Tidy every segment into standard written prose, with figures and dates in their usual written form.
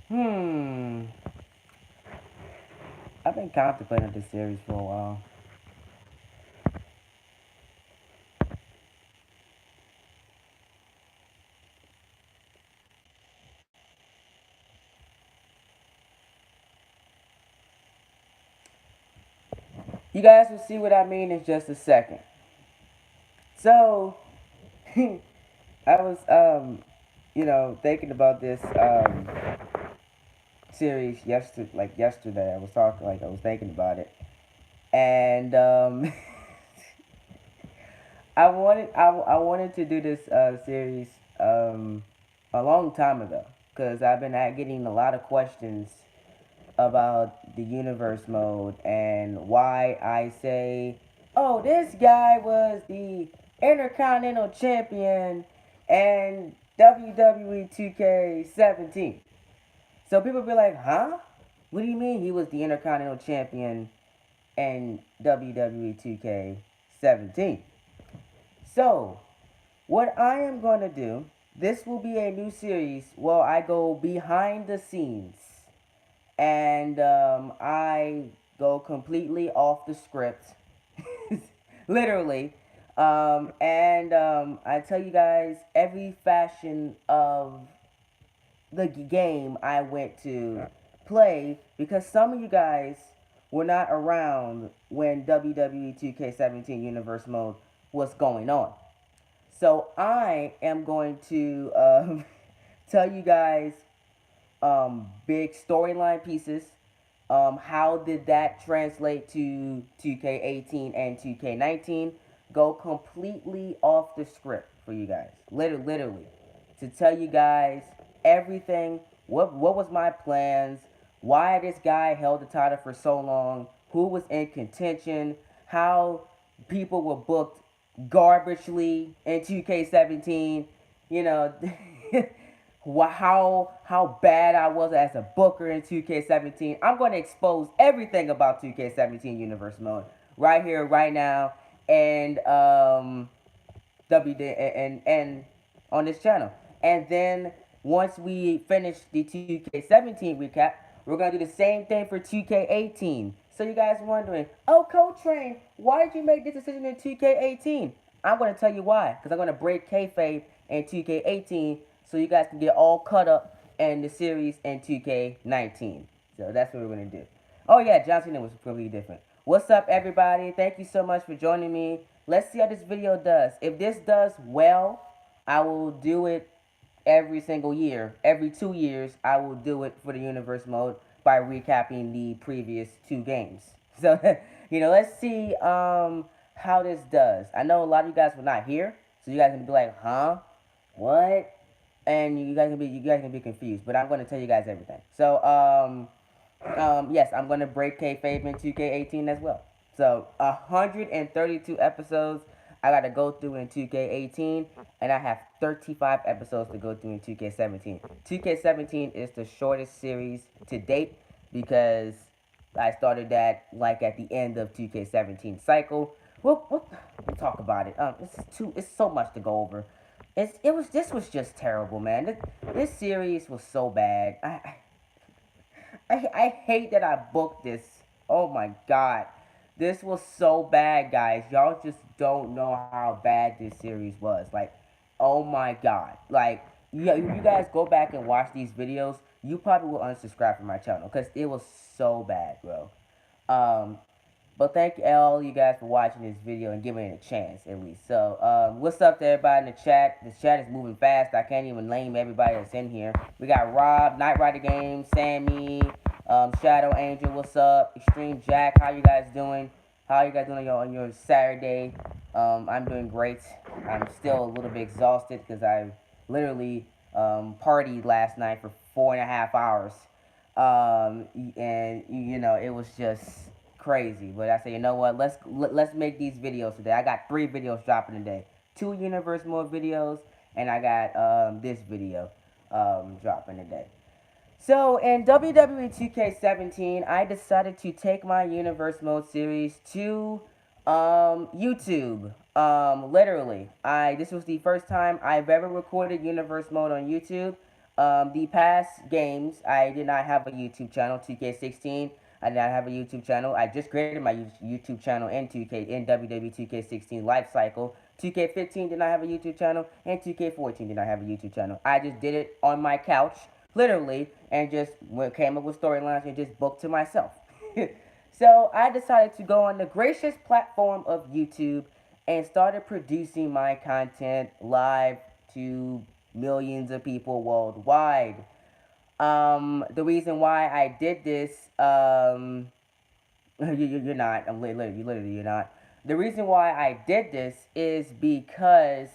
Hmm. I've been contemplating this series for a while. You guys will see what I mean in just a second. So, I was thinking about this series yesterday. I was talking I was thinking about it, and I wanted to do this series a long time ago because I've been getting a lot of questions about the universe mode and why I say, oh, this guy was the Intercontinental Champion and WWE 2K17. So people be like, huh? What do you mean he was the Intercontinental Champion and WWE 2K17? So, what I am going to do, this will be a new series where I go behind the scenes and I go completely off the script, literally. And I tell you guys every fashion of the game I went to play because some of you guys were not around when WWE 2K17 Universe Mode was going on. So I am going to tell you guys big storyline pieces. How did that translate to 2K18 and 2K19? Go completely off the script for you guys. Literally. To tell you guys everything. What was my plans? Why this guy held the title for so long? Who was in contention? How people were booked garbagely in 2K17? You know, how bad I was as a booker in 2K17. I'm going to expose everything about 2K17 Universe Mode right here, right now, and and on this channel. And then once we finish the 2K17 recap, we're gonna do the same thing for 2K18. So you guys wondering, oh, Coach Train, why did you make this decision in 2K18? I'm gonna tell you why, because I'm gonna break kayfabe in 2K18, so you guys can get all cut up in the series in 2K19. So that's what we're gonna do. Oh yeah, John Cena was completely different. What's up, everybody? Thank you so much for joining me. Let's see how this video does. If this does well, I will do it every single year. Every 2 years, I will do it for the universe mode by recapping the previous two games. So, let's see how this does. I know a lot of you guys were not here, so you guys can be like, huh? What? And you guys can be confused, but I'm going to tell you guys everything. So, yes, I'm gonna break kayfabe in 2K18 as well. So 132 episodes I gotta go through in 2K18, and I have 35 episodes to go through in 2K17. 2K17 is the shortest series to date because I started that at the end of 2K17 cycle. We'll talk about it. It's so much to go over. This was just terrible, man. This series was so bad. I hate that I booked this. Oh my god. This was so bad, guys. Y'all just don't know how bad this series was. Oh my god. Yeah, if you guys go back and watch these videos, you probably will unsubscribe from my channel because it was so bad, bro. Um, but thank all you guys for watching this video and giving it a chance, at least. So, what's up to everybody in the chat? The chat is moving fast. I can't even name everybody that's in here. We got Rob, Night Rider Games, Sammy, Shadow Angel, what's up? Extreme Jack, how you guys doing? How you guys doing on your Saturday? I'm doing great. I'm still a little bit exhausted because I literally partied last night for 4.5 hours. And it was just crazy. But I said, you know what? Let's make these videos today. I got 3 videos dropping today. 2 universe mode videos, and I got this video dropping today. So in WWE 2K17, I decided to take my universe mode series to YouTube. Literally, I this was the first time I've ever recorded universe mode on YouTube. The past games, I did not have a YouTube channel. 2K16, I did not have a YouTube channel. I just created my YouTube channel in 2K in WWE 2K16 Life Cycle. 2K15 did not have a YouTube channel, and 2K14 did not have a YouTube channel. I just did it on my couch, literally, and just came up with storylines and just booked to myself. So I decided to go on the gracious platform of YouTube and started producing my content live to millions of people worldwide. The reason why I did this, you're not. I'm literally, you're not. The reason why I did this is because,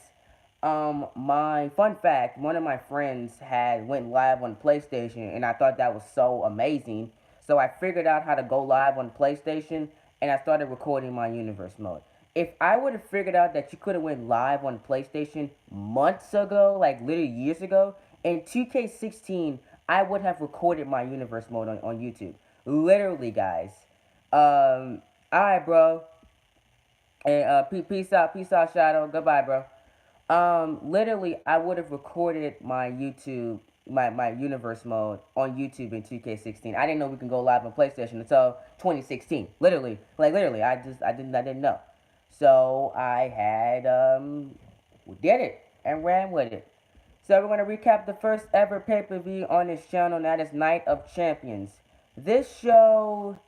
my fun fact, one of my friends had went live on PlayStation, and I thought that was so amazing. So I figured out how to go live on PlayStation, and I started recording my universe mode. If I would have figured out that you could have went live on PlayStation months ago, like literally years ago, in 2K16, I would have recorded my universe mode on YouTube. Literally, guys. Alright, bro. And peace out, Shadow. Goodbye, bro. Literally, I would have recorded my YouTube, my universe mode on YouTube in 2K16. I didn't know we can go live on PlayStation until 2016. Literally, like literally, I didn't know. So I had did it and ran with it. So we're gonna recap the first ever pay-per-view on this channel, and that is Night of Champions. This show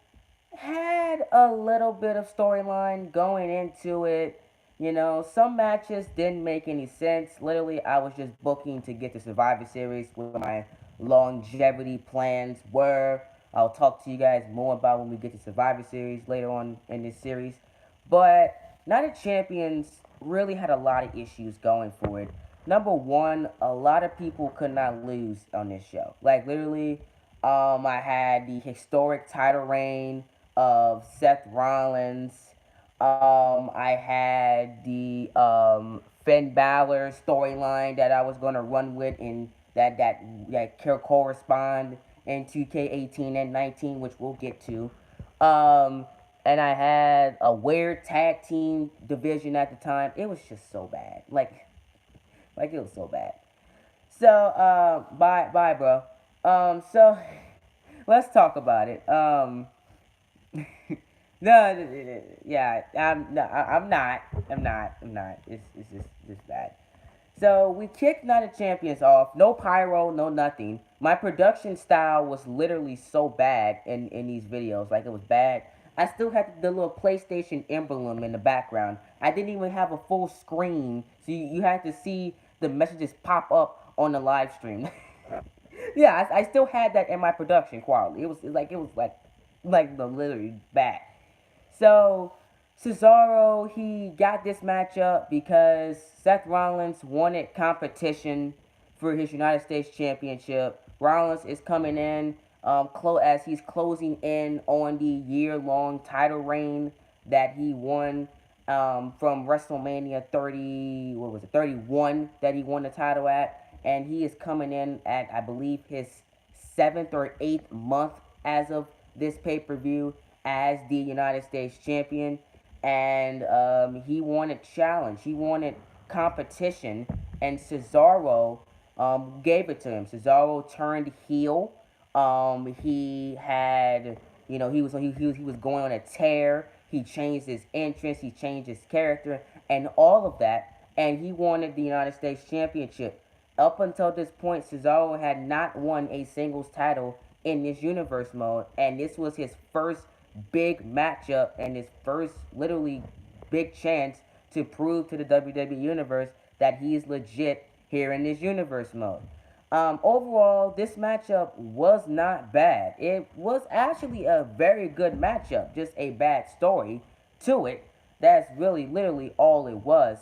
had a little bit of storyline going into it. You know, some matches didn't make any sense. Literally, I was just booking to get the Survivor Series, what my longevity plans were. I'll talk to you guys more about when we get to Survivor Series later on in this series. But Night of Champions really had a lot of issues going for it. Number one, a lot of people could not lose on this show. Like literally, I had the historic title reign of Seth Rollins. I had the Finn Balor storyline that I was gonna run with, in that correspond in 2K18 and 19, which we'll get to. And I had a weird tag team division at the time. It was just so bad, like it was so bad. So bye bro. So let's talk about it. No, yeah, no, I'm not. It's just bad. So we kicked Night of Champions off. No pyro, no nothing. My production style was literally so bad in these videos. Like it was bad. I still had the little PlayStation emblem in the background. I didn't even have a full screen, so you had to see the messages pop up on the live stream. Yeah, I still had that in my production quality. It was like the literally bad. So Cesaro, he got this matchup because Seth Rollins wanted competition for his United States Championship. Rollins is coming in as he's closing in on the year-long title reign that he won from WrestleMania 30, what was it, 31, that he won the title at. And he is coming in at, I believe, his seventh or eighth month as of this pay-per-view as the United States champion. And he wanted challenge. He wanted competition. And Cesaro gave it to him. Cesaro turned heel. He had, he was going on a tear. He changed his entrance. He changed his character, and all of that. And he wanted the United States Championship. Up until this point, Cesaro had not won a singles title in this universe mode, and this was his first big matchup and his first literally big chance to prove to the WWE Universe that he is legit here in this universe mode. Overall, this matchup was not bad. It was actually a very good matchup, just a bad story to it. That's really literally all it was.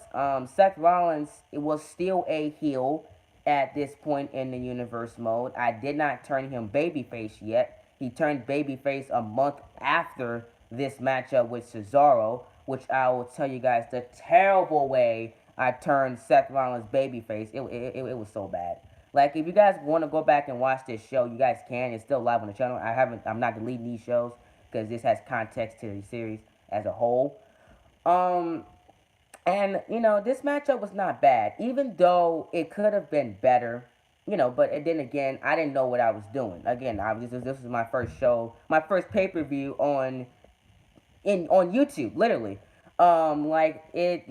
Seth Rollins, it was still a heel at this point in the universe mode. I did not turn him babyface yet. He turned babyface a month after this matchup with Cesaro, which I will tell you guys the terrible way I turned Seth Rollins babyface. It was so bad. Like, if you guys want to go back and watch this show, you guys can. It's still live on the channel. I'm not deleting these shows because this has context to the series as a whole. Um, and, this matchup was not bad. Even though it could have been better, But then again, I didn't know what I was doing. Again, this was my first show, my first pay per view on YouTube, literally. Like it,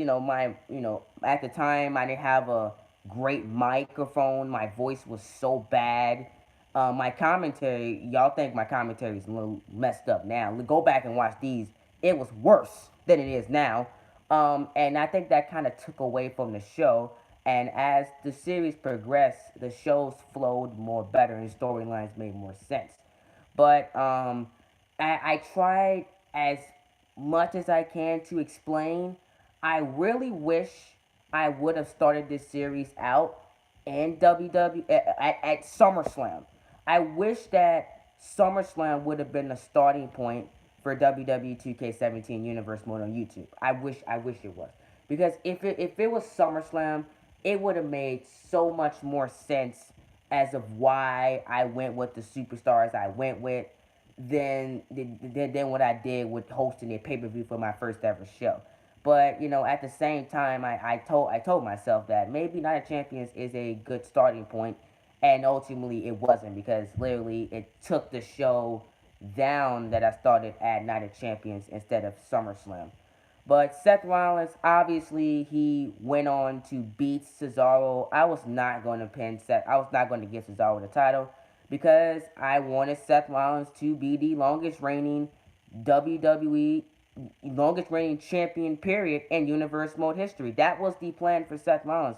at the time I didn't have a great microphone. My voice was so bad. My commentary, y'all think my commentary is a little messed up now. Go back and watch these. It was worse than it is now. And I think that kind of took away from the show. And as the series progressed, the shows flowed more better and storylines made more sense. But I tried as much as I can to explain. I really wish I would have started this series out in WW at SummerSlam. I wish that SummerSlam would have been the starting point for WWE 2K17 Universe Mode on YouTube. I wish it was, because if it was SummerSlam, it would have made so much more sense as of why I went with the superstars I went with than what I did with hosting a pay per view for my first ever show. But at the same time, I told myself that maybe Night of Champions is a good starting point, and ultimately it wasn't, because literally it took the show down that I started at Night of Champions instead of SummerSlam. But Seth Rollins, obviously, he went on to beat Cesaro. I was not going to pin Seth. I was not going to give Cesaro the title because I wanted Seth Rollins to be the longest reigning WWE, longest reigning champion, period, in Universe Mode history. That was the plan for Seth Rollins.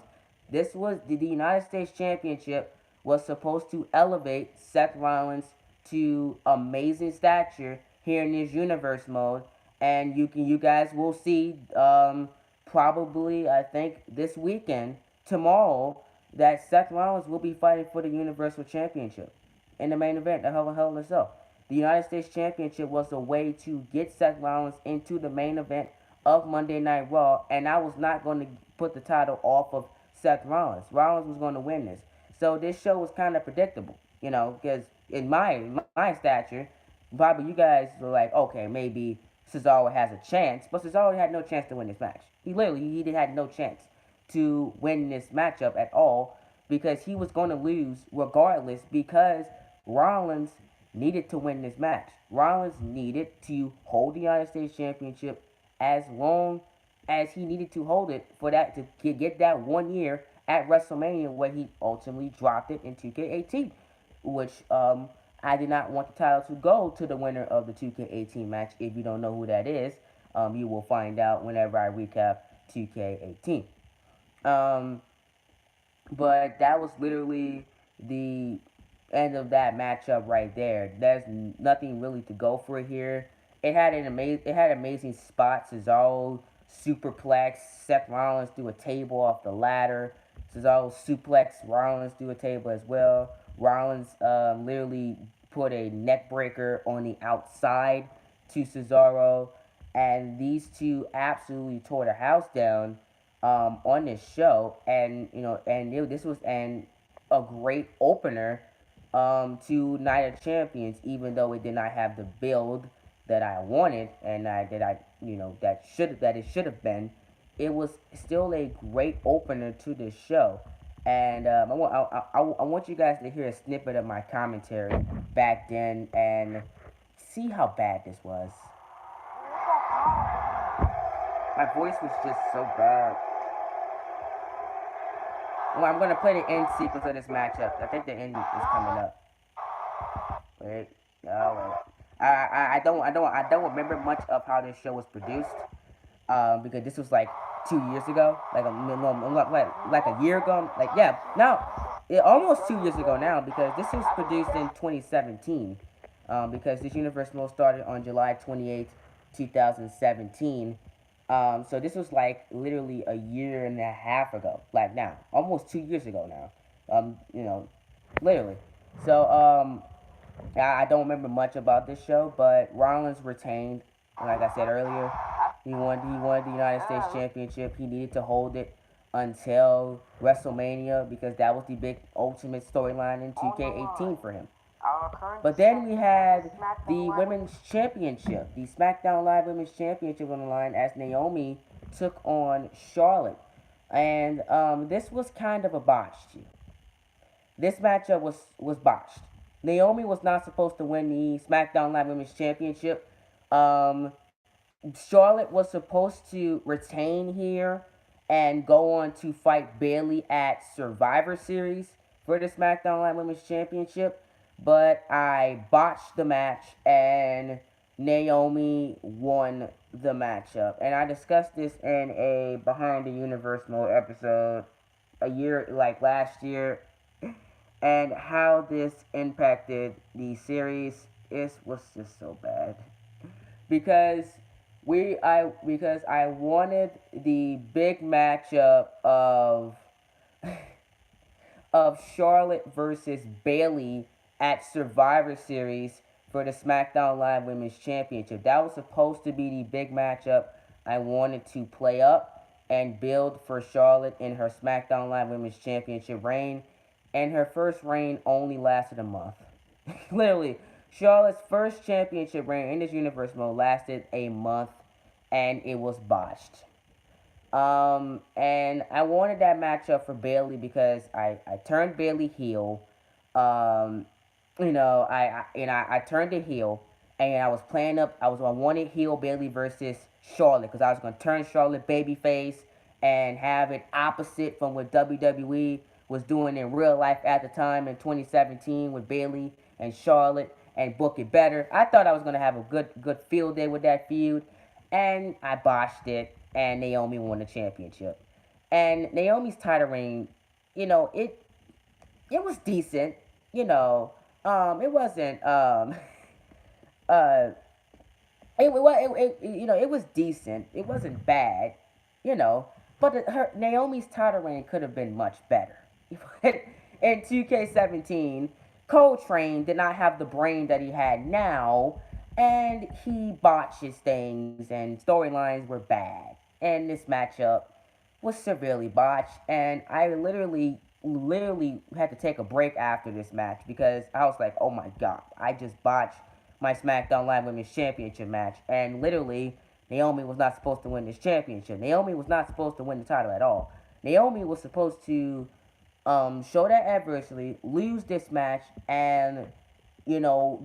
This was the United States Championship was supposed to elevate Seth Rollins to amazing stature here in this Universe Mode, and you guys will see, probably, I think this weekend, tomorrow, that Seth Rollins will be fighting for the Universal Championship in the main event, the Hell in a Cell. The United States Championship was a way to get Seth Rollins into the main event of Monday Night Raw, and I was not going to put the title off of Seth Rollins. Rollins was going to win this. So this show was kind of predictable, because in my stature, probably you guys were like, okay, maybe Cesaro has a chance, but Cesaro had no chance to win this match. He had no chance to win this matchup at all, because he was going to lose regardless, because Rollins needed to win this match. Rollins needed to hold the United States Championship as long as he needed to hold it for that to get that 1 year at WrestleMania, where he ultimately dropped it in 2K18, which I did not want the title to go to the winner of the 2K18 match. If you don't know who that is, you will find out whenever I recap 2K18. Um, but that was literally the end of that matchup right there. There's nothing really to go for here. It had amazing spots. Cesaro superplex Seth Rollins through a table off the ladder. Cesaro suplex Rollins through a table as well. Rollins literally put a neck breaker on the outside to Cesaro, and these two absolutely tore the house down on this show. And this was a great opener to Night of Champions, even though it did not have the build that I wanted, and that it should have been. It was still a great opener to this show. And I want you guys to hear a snippet of my commentary back then and see how bad this was. My voice was just so bad. Well, I'm gonna play the end sequence of this matchup. I think the end is coming up. Wait, oh wait. I don't remember much of how this show was produced. Because this was like 2 years ago, like a year ago, like, yeah, no, almost 2 years ago now, because this was produced in 2017. Because this Universe Mode started on July 28th, 2017. So this was like literally a year and a half ago, like now, almost 2 years ago now. Literally. So I don't remember much about this show, but Rollins retained. Like I said earlier, he wanted the United States Championship. He needed to hold it until WrestleMania, because that was the big ultimate storyline in 2K18 for him. But then we had the Women's Championship, the SmackDown Live Women's Championship on the line, as Naomi took on Charlotte. And this was kind of a botch. this matchup was botched. Naomi was not supposed to win the SmackDown Live Women's Championship. Um, Charlotte was supposed to retain here and go on to fight Bayley at Survivor Series for the SmackDown Live Women's Championship, but I botched the match and Naomi won the matchup. And I discussed this in a Behind the Universe Mode episode a year, like last year, and how this impacted the series is was just so bad because because I wanted the big matchup of Charlotte versus Bayley at Survivor Series for the SmackDown Live Women's Championship. That was supposed to be the big matchup I wanted to play up and build for Charlotte in her SmackDown Live Women's Championship reign. And her first reign only lasted a month. Literally, Charlotte's first championship reign in this universe mode lasted a month and it was botched. And I wanted that matchup for Bayley because I turned Bayley heel. Um, I turned it heel, and I was playing up. I wanted heel Bayley versus Charlotte because I was gonna turn Charlotte babyface and have it opposite from what WWE was doing in real life at the time in 2017 with Bayley and Charlotte and book it better. I thought I was gonna have a good field day with that feud, and I botched it, and Naomi won the championship. And Naomi's title reign, you know, it was decent, you know. It wasn't uh it was decent. It wasn't bad, you know. But her Naomi's title reign could have been much better. In 2K17, Coltrane did not have the brain that he had now, and he botches things, and storylines were bad. And this matchup was severely botched, and I literally had to take a break after this match because I was like, oh my god, I just botched my SmackDown Live Women's Championship match, and literally, Naomi was not supposed to win this championship. Naomi was not supposed to win the title at all. Naomi was supposed to show that adversity, lose this match, and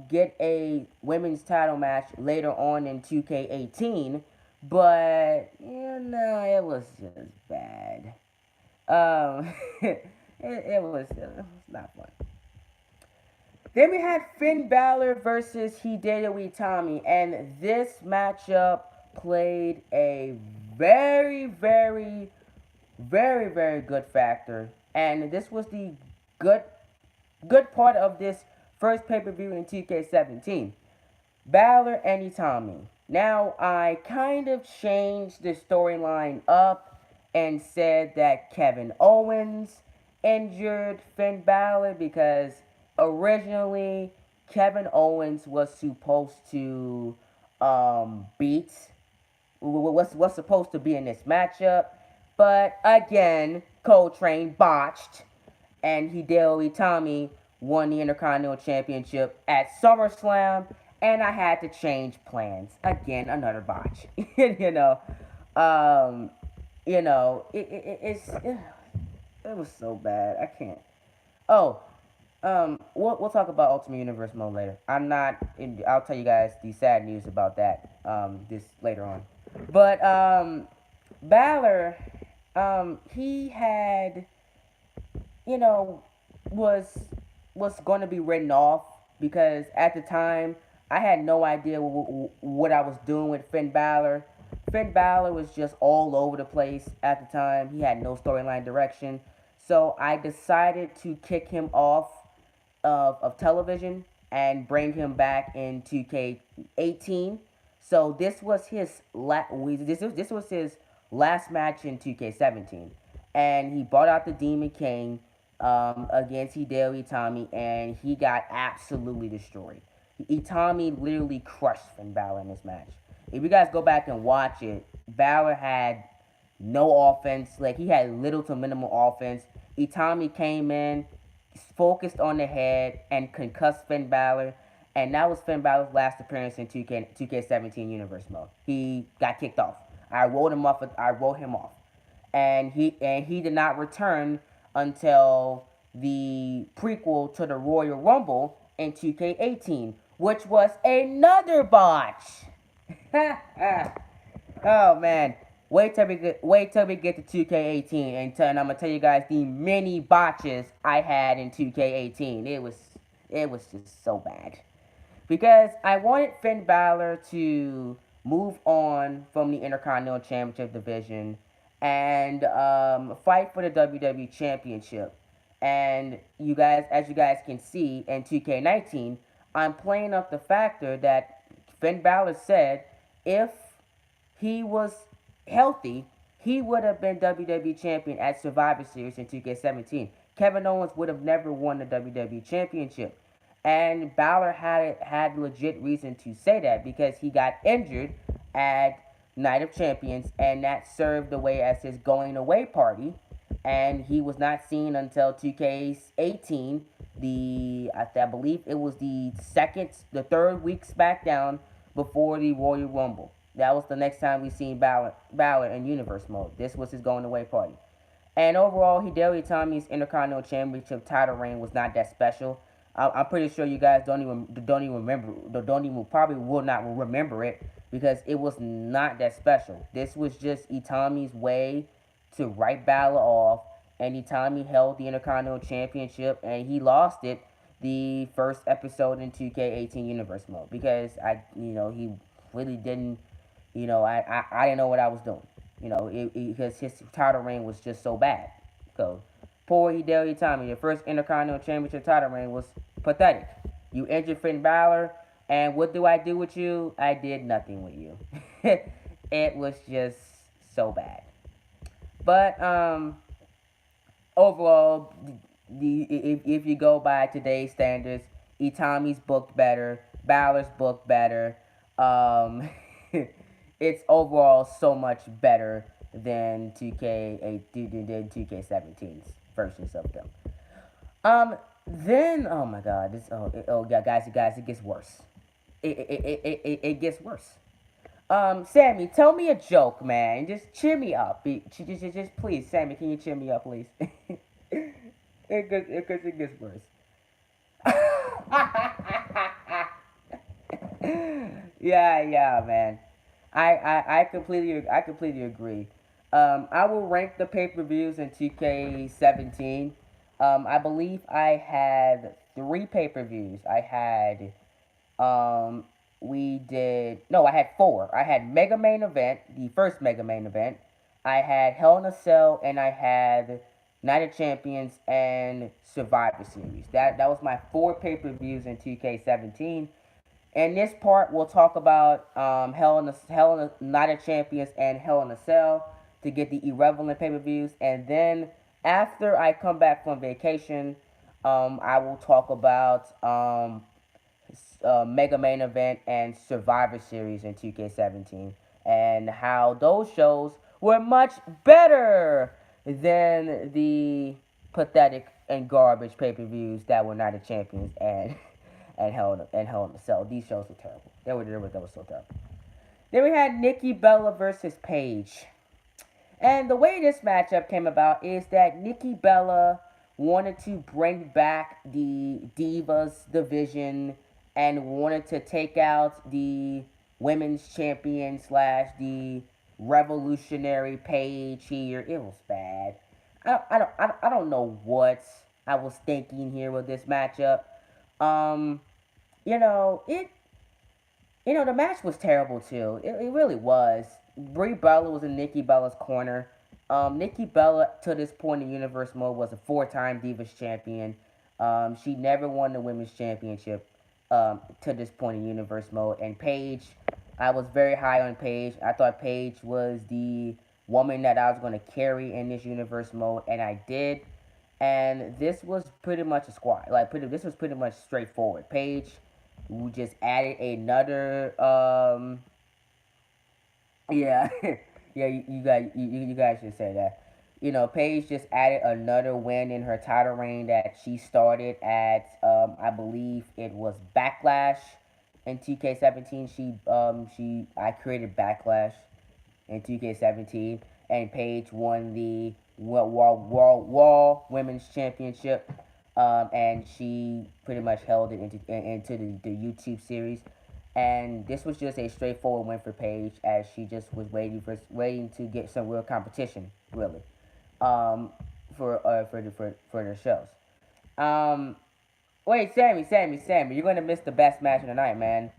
get a women's title match later on in 2K18. But it was just bad. It was not fun. Then we had Finn Balor versus Hideo Itami, and this matchup played a very, very, very, very good factor. And this was the good good part of this first pay-per-view in 2K17. Balor and Itami. Now, I kind of changed the storyline up and said that Kevin Owens injured Finn Balor because originally Kevin Owens was supposed to beat what's supposed to be in this matchup, but again, Coltrane botched, and Hideo Itami won the Intercontinental Championship at SummerSlam, and I had to change plans again. Another botch, you know. Um, it was so bad. I can't. Oh, we'll talk about Ultimate Universe mode later. I'll tell you guys the sad news about that this later on. But Balor, he had, you know, was was going to be written off because at the time I had no idea what I was doing with Finn Balor. Finn Balor was just all over the place at the time. He had no storyline direction. So I decided to kick him off of television and bring him back in 2K18. So this was his last match in 2K17, and he brought out the Demon King against Hideo Itami, and he got absolutely destroyed. Itami literally crushed Finn Balor in this match. If you guys go back and watch it, Balor had no offense. Like, he had little to minimal offense. Itami came in, focused on the head, and concussed Finn Balor. And that was Finn Balor's last appearance in 2K17 Universe mode. He got kicked off. I wrote him off. And he did not return until the prequel to the Royal Rumble in 2K18, which was another botch. Oh man, wait till we get to 2K18 and I'm gonna tell you guys the many botches I had in 2K18. It was just so bad because I wanted Finn Balor to move on from the Intercontinental Championship division and fight for the WWE Championship. And you guys, as you guys can see in 2K19, I'm playing up the factor that Finn Balor said if he was healthy, he would have been WWE Champion at Survivor Series in 2K17. Kevin Owens would have never won the WWE Championship. And Balor had legit reason to say that because he got injured at Night of Champions, and that served the way as his going away party. And he was not seen until 2K18. I believe it was the third week SmackDown before the Royal Rumble. That was the next time we seen Balor in Universe mode. This was his going away party. And overall, Hideo Itami's Intercontinental Championship title reign was not that special. I'm pretty sure you guys don't even remember, don't even probably will not remember it because it was not that special. This was just Itami's way to write Balor off, and Itami held the Intercontinental Championship, and he lost it the first episode in 2K18 Universe mode because he really didn't, I didn't know what I was doing, because his title reign was just so bad. So poor Hideo Itami, your first Intercontinental Championship title reign was pathetic. You injured Finn Balor, and what do I do with you? I did nothing with you. It was just so bad. But overall, if you go by today's standards, Itami's booked better, Balor's booked better. Um, it's overall so much better than 2K versions of them. Then oh my god, yeah, guys, it gets worse. It gets worse. Sammy, tell me a joke, man. Just cheer me up. Just please, Sammy, can you cheer me up, please? It gets worse. Yeah, man. I completely agree. I will rank the pay per views in 2K17. I believe I had three pay per views. Um, we did no, I had four. I had Mega Main Event, the first Mega Main Event. I had Hell in a Cell, and I had Night of Champions and Survivor Series. That was my four pay per views in 2K17. In this part, we'll talk about Hell in a Night of Champions and Hell in a Cell to get the irrelevant pay per views, and then after I come back from vacation, I will talk about Mega Main Event and Survivor Series in 2K17 and how those shows were much better than the pathetic and garbage pay per views that were Night of Champions and Hell in a Cell. These shows were terrible. They were so terrible. Then we had Nikki Bella versus Paige. And the way this matchup came about is that Nikki Bella wanted to bring back the Divas division and wanted to take out the women's champion slash the revolutionary Paige here. It was bad. I don't know what I was thinking here with this matchup. Um, you know it the match was terrible too. It really was. Brie Bella was in Nikki Bella's corner. Nikki Bella, to this point in Universe Mode, was a four-time Divas champion. She never won the Women's Championship to this point in Universe Mode. And Paige, I was very high on Paige. I thought Paige was the woman that I was going to carry in this Universe Mode, and I did. And this was pretty much a squad. This was pretty much straightforward. Paige, we just added another yeah, yeah. You guys should say that. Paige just added another win in her title reign that she started at. I believe it was Backlash in 2K17. I created Backlash in 2K17, and Paige won the World Women's Championship. and she pretty much held it into the YouTube series. And this was just a straightforward win for Paige, as she just was waiting to get some real competition, really, um, for the shows. Um, Wait, Sammy, you're gonna miss the best match of the night, man.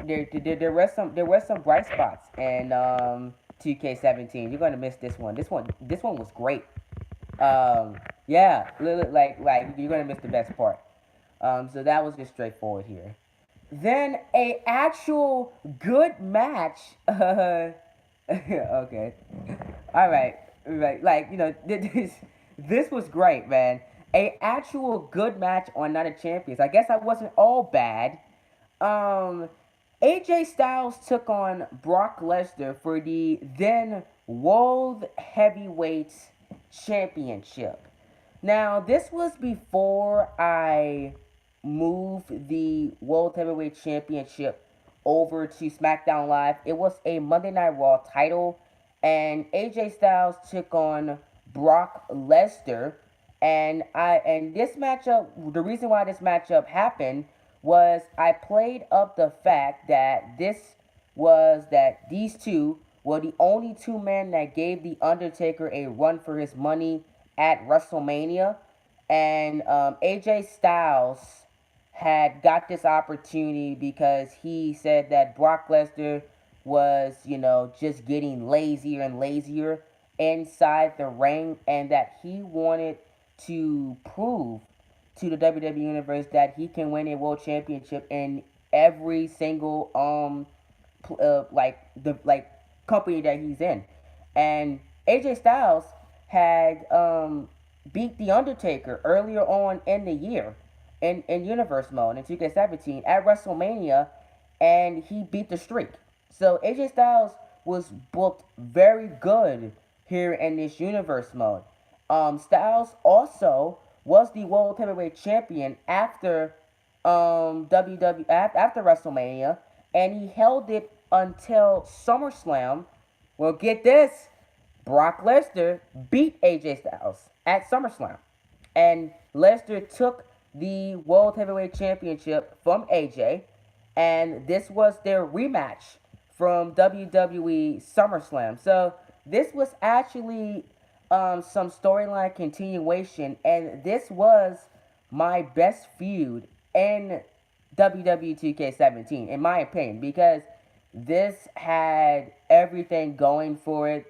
There were some bright spots in 2K17. You're gonna miss this one. This one was great. Yeah, like you're gonna miss the best part. So that was just straightforward here. Then a actual good match. Okay. All right. Right. Like, this was great, man. A actual good match on Night of Champions. I guess I wasn't all bad. Um, AJ Styles took on Brock Lesnar for the then World Heavyweight Championship. Now, this was before I moved the World Heavyweight Championship over to SmackDown Live. It was a Monday Night Raw title, and AJ Styles took on Brock Lesnar. And this matchup, the reason why this matchup happened was I played up the fact that these two were the only two men that gave the Undertaker a run for his money at WrestleMania, and AJ Styles had got this opportunity because he said that Brock Lesnar was, just getting lazier and lazier inside the ring, and that he wanted to prove to the WWE universe that he can win a world championship in every single like company that he's in. And AJ Styles had beat the Undertaker earlier on in the year in Universe mode in 2K17 at WrestleMania, and he beat the streak. So AJ Styles was booked very good here in this Universe mode. Styles also was the World Heavyweight Champion after after WrestleMania, and he held it until SummerSlam. Well, get this: Brock Lesnar beat AJ Styles at SummerSlam, and Lesnar took the World Heavyweight Championship from AJ, and this was their rematch from WWE SummerSlam. So this was actually some storyline continuation, and this was my best feud in WWE 2K17, in my opinion, because this had everything going for it.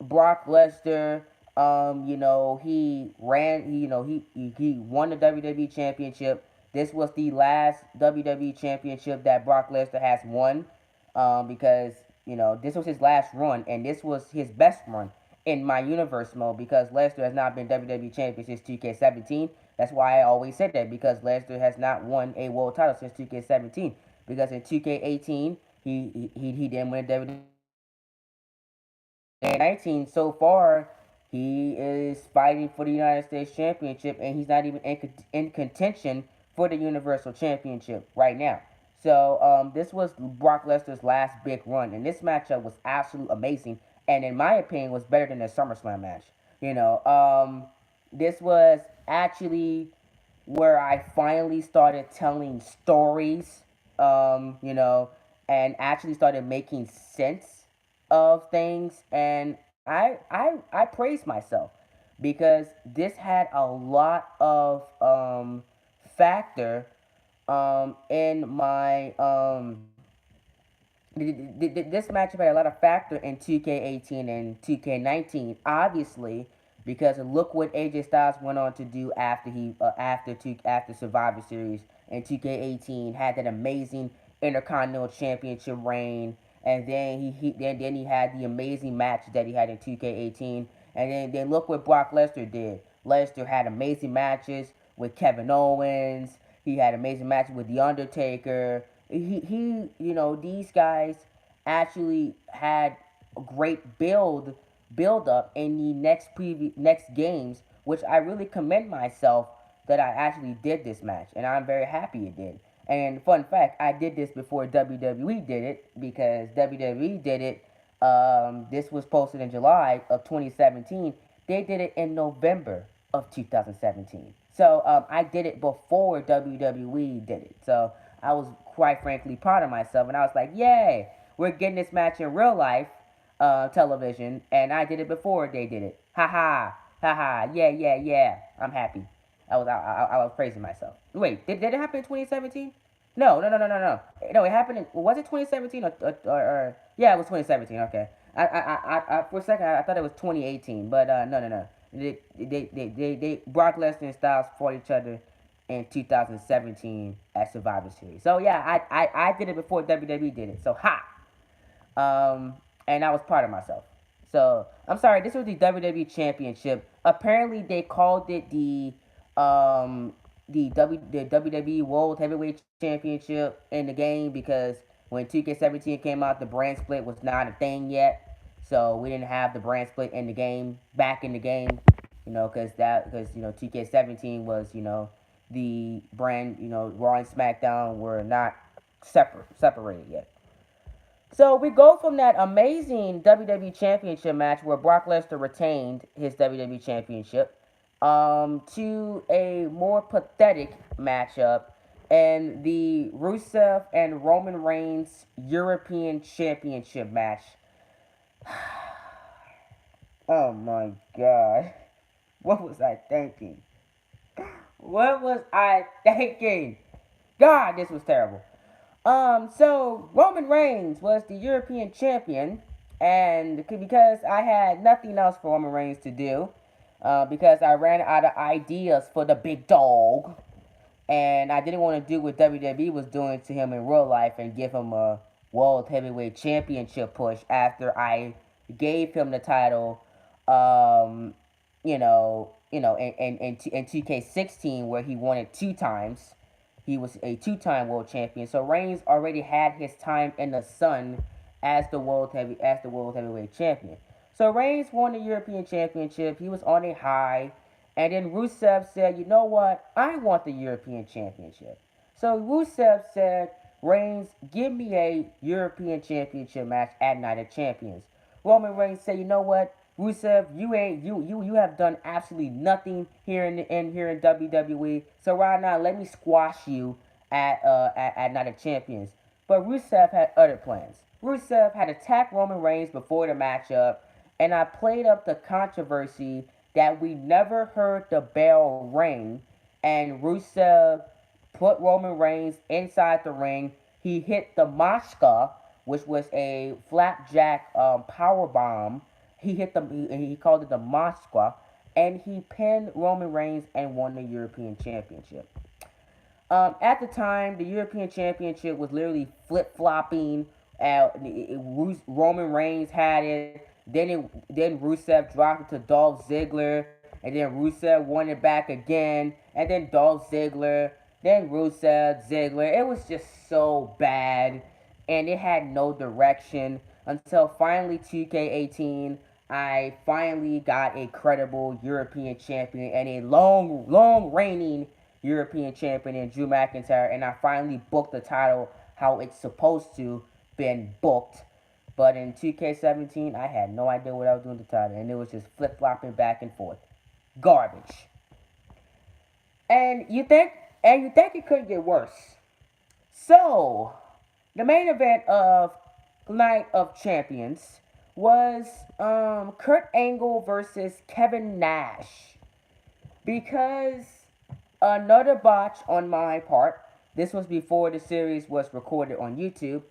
Brock Lesnar, he won the WWE Championship. This was the last WWE Championship that Brock Lesnar has won, because this was his last run, and this was his best run in my universe mode, because Lesnar has not been WWE Champion since 2K17. That's why I always said that, because Lesnar has not won a world title since 2K17. Because in 2K18, he didn't win a WWE 19 so far. He is fighting for the United States Championship, and he's not even in contention for the Universal Championship right now. So this was Brock Lesnar's last big run, and this matchup was absolutely amazing, and in my opinion, was better than the SummerSlam match. This was actually where I finally started telling stories, and actually started making sense of things, and I praise myself because this had a lot of factor in my this matchup had a lot of factor in 2K18 and 2K19, obviously, because look what AJ Styles went on to do after after Survivor Series in 2K18, had that amazing Intercontinental Championship reign, and then he had the amazing match that he had in 2K18, and then look what Brock Lesnar did. Lesnar had amazing matches with Kevin Owens. He had amazing matches with The Undertaker. These guys actually had a great build up in the next games, which I really commend myself that I actually did this match, and I'm very happy it did. And fun fact, I did this before WWE did it, because WWE did it. This was posted in July of 2017. They did it in November of 2017. So I did it before WWE did it. So I was quite frankly proud of myself, and I was like, "Yay, we're getting this match in real life television," and I did it before they did it. Ha ha, ha ha, yeah, yeah, yeah. I'm happy. I was praising myself. Wait, did it happen in 2017? No, no, no, no, no, no. No, it happened in, was it 2017 or yeah, it was 2017. Okay. For a second I thought it was 2018, but no, no, no. Brock Lesnar and Styles fought each other in 2017 at Survivor Series. So yeah, I did it before WWE did it. So ha. And I was proud of myself. So I'm sorry. This was the WWE Championship. Apparently, they called it the WWE World Heavyweight Championship in the game because when 2K17 came out, the brand split was not a thing yet. So we didn't have the brand split in the game back in the game. Because 2K17 was the brand Raw and SmackDown were not separated yet. So we go from that amazing WWE Championship match where Brock Lesnar retained his WWE Championship to a more pathetic matchup and the Rusev and Roman Reigns European Championship match. Oh my god. What was I thinking? What was I thinking? God, this was terrible. So Roman Reigns was the European champion, and because I had nothing else for Roman Reigns to do, because I ran out of ideas for the big dog, and I didn't want to do what WWE was doing to him in real life and give him a World Heavyweight Championship push after I gave him the title, in 2K16 where he won it 2 times. He was a 2-time world champion. So Reigns already had his time in the sun as the world heavyweight champion. So Reigns won the European Championship. He was on a high. And then Rusev said, "You know what? I want the European Championship." So Rusev said, "Reigns, give me a European Championship match at Night of Champions." Roman Reigns said, "You know what? Rusev, you have done absolutely nothing here in WWE. So right now, let me squash you at Night of Champions." But Rusev had other plans. Rusev had attacked Roman Reigns before the matchup, and I played up the controversy that we never heard the bell ring, and Rusev put Roman Reigns inside the ring. He hit the Mashka, which was a flapjack power bomb. He called it the Mosqua, and he pinned Roman Reigns and won the European Championship. At the time, the European Championship was literally flip flopping. Roman Reigns had it. Then Rusev dropped it to Dolph Ziggler, and then Rusev won it back again, and then Dolph Ziggler, then Rusev Ziggler. It was just so bad, and it had no direction until finally 2K18. I finally got a credible European champion and a long reigning European champion in Drew McIntyre, and I finally booked the title how it's supposed to been booked. But in 2K17, I had no idea what I was doing with the title, and it was just flip flopping back and forth, garbage. And you think it could get worse. So the main event of Night of Champions was Kurt Angle versus Kevin Nash because another botch on my part. This was before the series was recorded on YouTube.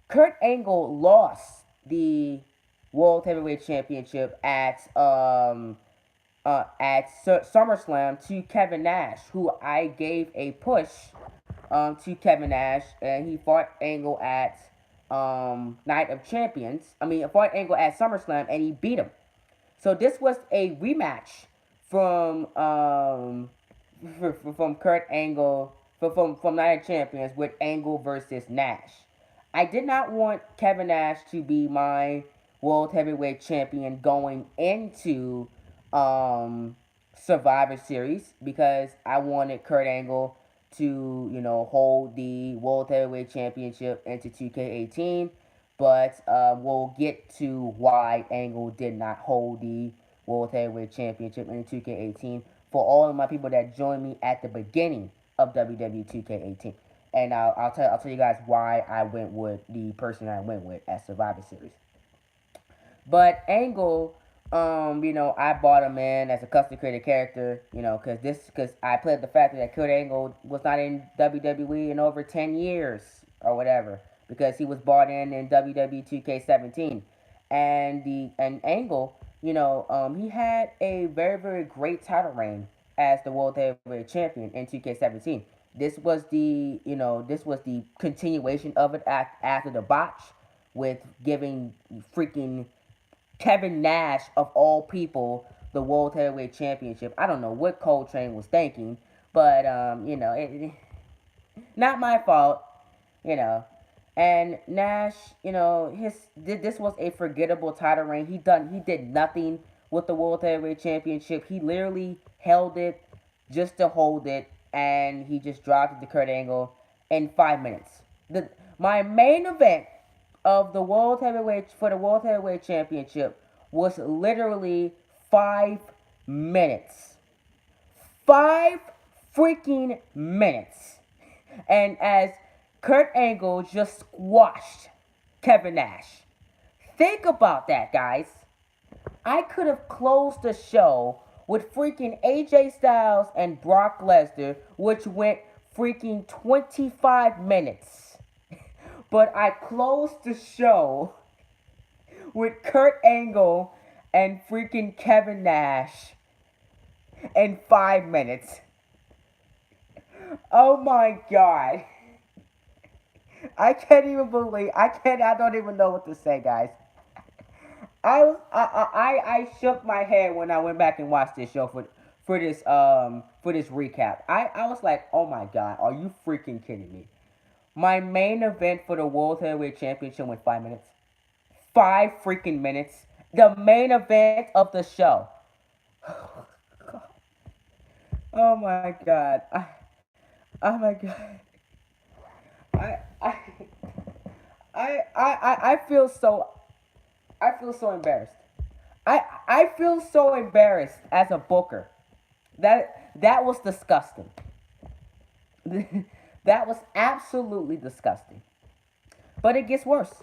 Kurt Angle lost the World Heavyweight Championship at SummerSlam to Kevin Nash, who I gave a push to Kevin Nash, and he fought Angle at Night of Champions. I mean, fought Angle at SummerSlam, and he beat him. So this was a rematch from from Kurt Angle from Night of Champions with Angle versus Nash. I did not want Kevin Nash to be my World Heavyweight Champion going into um, Survivor Series because I wanted Kurt Angle to, hold the World Heavyweight Championship into 2K18. But we'll get to why Angle did not hold the World Heavyweight Championship in 2K18. for all of my people that joined me at the beginning of WWE 2K18. And I'll tell you guys why I went with the person I went with at Survivor Series. But Angle, I bought him in as a custom created character, because I played the fact that Kurt Angle was not in WWE in over 10 years or whatever, because he was bought in WWE 2K17, and Angle, he had a very very great title reign as the World Heavyweight Champion in 2K17. This was the continuation of it after the botch with giving freaking Kevin Nash, of all people, the World Heavyweight Championship. I don't know what Coltrane was thinking, but not my fault, you know. And Nash, this was a forgettable title reign. He did nothing with the World Heavyweight Championship. He literally held it just to hold it, and he just dropped it to Kurt Angle in 5 minutes. My main event of the World Heavyweight Championship was literally 5 minutes. 5 freaking minutes. And as Kurt Angle just squashed Kevin Nash. Think about that, guys. I could have closed the show with freaking AJ Styles and Brock Lesnar, which went freaking 25 minutes. But I closed the show with Kurt Angle and freaking Kevin Nash in 5 minutes. Oh my god. I don't even know what to say, guys. I shook my head when I went back and watched this show for this recap. I was like, oh my god, are you freaking kidding me? My main event for the World Heavyweight Championship went 5 minutes. 5 freaking minutes. The main event of the show. Oh my god. Oh my god. I I I feel so embarrassed. I feel so embarrassed as a booker. That was disgusting. That was absolutely disgusting. But it gets worse.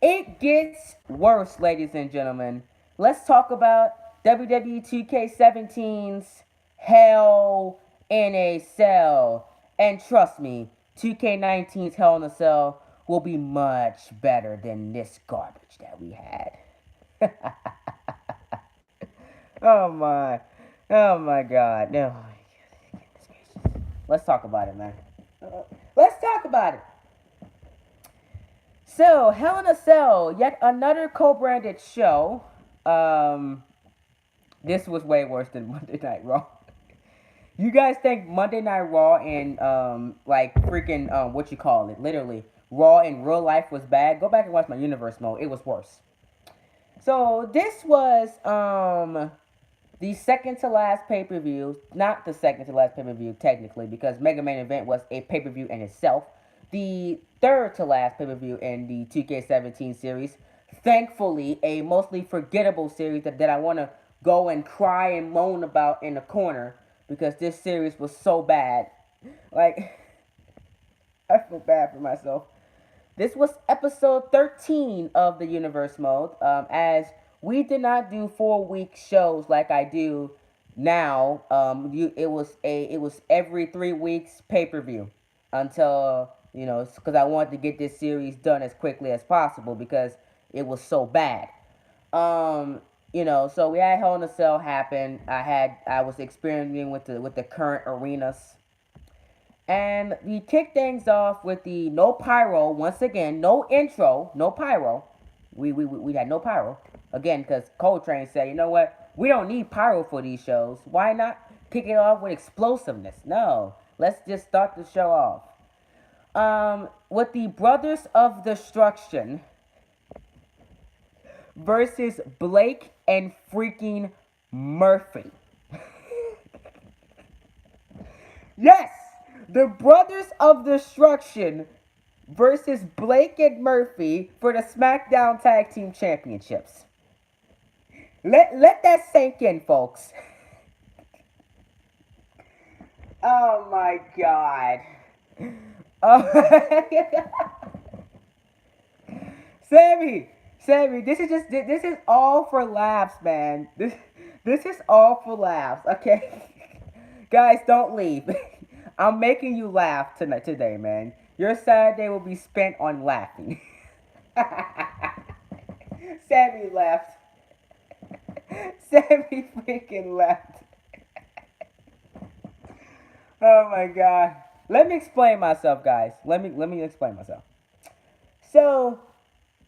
It gets worse, ladies and gentlemen. Let's talk about WWE 2K17's Hell in a Cell. And trust me, 2K19's Hell in a Cell will be much better than this garbage that we had. Oh my. Oh my god. No. Let's talk about it, man. Let's talk about it. So, Hell in a Cell, yet another co-branded show. Um, this was way worse than Monday Night Raw. You guys think Monday Night Raw and like freaking what you call it, literally Raw in real life was bad? Go back and watch my universe mode. It was worse. So this was the second to last pay per view, not the second to last pay per view technically, because Mega Main Event was a pay per view in itself. The third to last pay per view in the 2K17 series. Thankfully, a mostly forgettable series that I want to go and cry and moan about in the corner because this series was so bad. Like, I feel bad for myself. This was episode 13 of the Universe Mode, as we did not do 4 week shows like I do now. It was every 3 weeks pay per view until because I wanted to get this series done as quickly as possible because it was so bad. So we had Hell in a Cell happen. I was experimenting with the current arenas. And we kicked things off with the no pyro once again, no intro, no pyro. We had no pyro again because Coltrane said, you know what, we don't need pyro for these shows. Why not kick it off with explosiveness? No, let's just start the show off. With the Brothers of Destruction versus Blake and freaking Murphy. Yes! The Brothers of Destruction versus Blake and Murphy for the SmackDown Tag Team Championships. Let that sink in, folks. Oh my god. Oh, Sammy, Sammy, this is all for laughs, man. This is all for laughs. Okay, guys, don't leave. I'm making you laugh tonight today, man. Your Saturday will be spent on laughing. Sammy left. Sammy freaking left. Oh my god. Let me explain myself, guys. Let me explain myself. So,